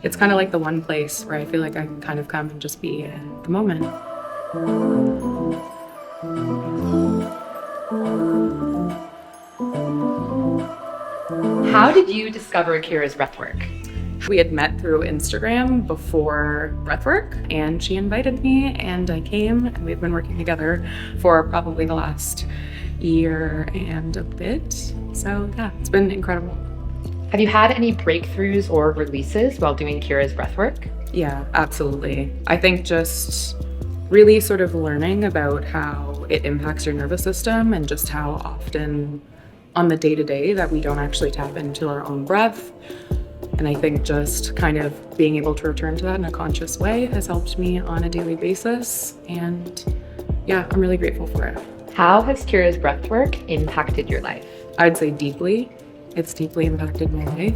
It's kind of like the one place where I feel like I can kind of come and just be in the moment. How did you discover Kira's breathwork? We had met through Instagram before Breathwork, and she invited me, and I came, and we've been working together for probably the last year and a bit. So yeah, it's been incredible. Have you had any breakthroughs or releases while doing Kira's breathwork? Yeah, absolutely. I think just really sort of learning about how it impacts your nervous system and just how often on the day-to-day that we don't actually tap into our own breath. And I think just kind of being able to return to that in a conscious way has helped me on a daily basis. And yeah, I'm really grateful for it. How has Kira's breathwork impacted your life? I'd say deeply. It's deeply impacted my life.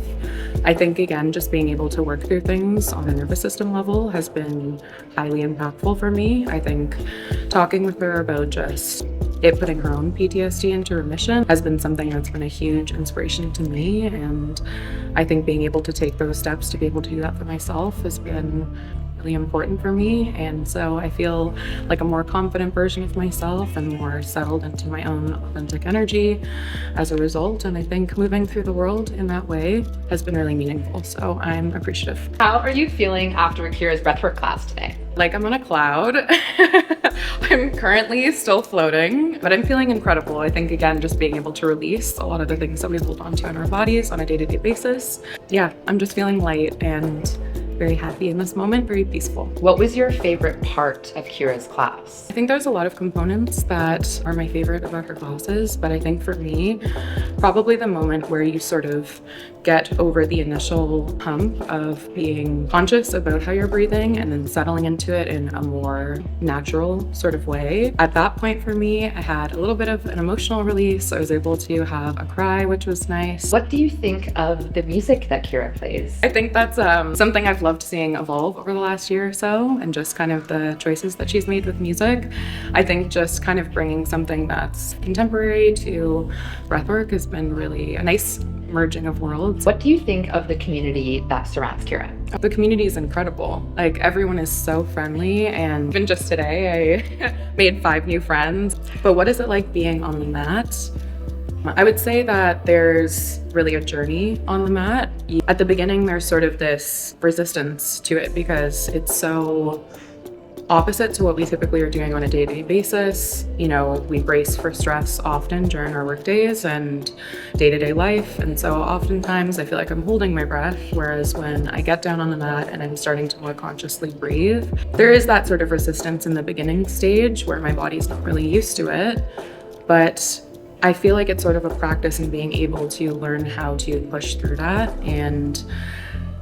I think, again, just being able to work through things on a nervous system level has been highly impactful for me. I think talking with her about just it putting her own PTSD into remission has been something that's been a huge inspiration to me. And I think being able to take those steps to be able to do that for myself has been really important for me. And so I feel like a more confident version of myself and more settled into my own authentic energy as a result. And I think moving through the world in that way has been really meaningful. So I'm appreciative. How are you feeling after Kira's breathwork class today? Like I'm on a cloud. I'm currently still floating, but I'm feeling incredible. I think, again, just being able to release a lot of the things that we hold on to in our bodies on a day-to-day basis. Yeah, I'm just feeling light and very happy in this moment, very peaceful. What was your favorite part of Kira's class? I think there's a lot of components that are my favorite about her classes, but I think for me, probably the moment where you sort of get over the initial hump of being conscious about how you're breathing and then settling into it in a more natural sort of way. At that point for me, I had a little bit of an emotional release. I was able to have a cry, which was nice. What do you think of the music that Kira plays? I think that's something I've loved seeing evolve over the last year or so, and just kind of the choices that she's made with music. I think just kind of bringing something that's contemporary to breathwork has been really a nice merging of worlds. What do you think of the community that surrounds Kira? The community is incredible. Like, everyone is so friendly, and even just today I made 5 new friends. But what is it like being on the mat? I would say that there's really a journey on the mat. At the beginning, there's sort of this resistance to it because it's so opposite to what we typically are doing on a day-to-day basis. You know, we brace for stress often during our work days and day-to-day life. And so oftentimes I feel like I'm holding my breath, whereas when I get down on the mat and I'm starting to more consciously breathe, there is that sort of resistance in the beginning stage where my body's not really used to it. But I feel like it's sort of a practice in being able to learn how to push through that. And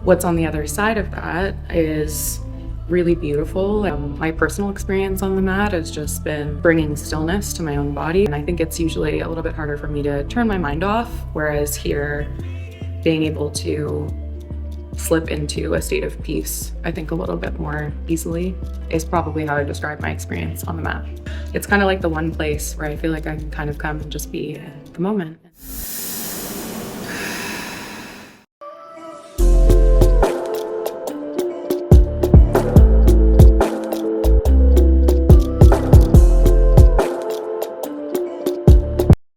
what's on the other side of that is really beautiful. My personal experience on the mat has just been bringing stillness to my own body. And I think it's usually a little bit harder for me to turn my mind off, whereas here, being able to slip into a state of peace, I think a little bit more easily, is probably how I describe my experience on the mat. It's kind of like the one place where I feel like I can kind of come and just be in the moment.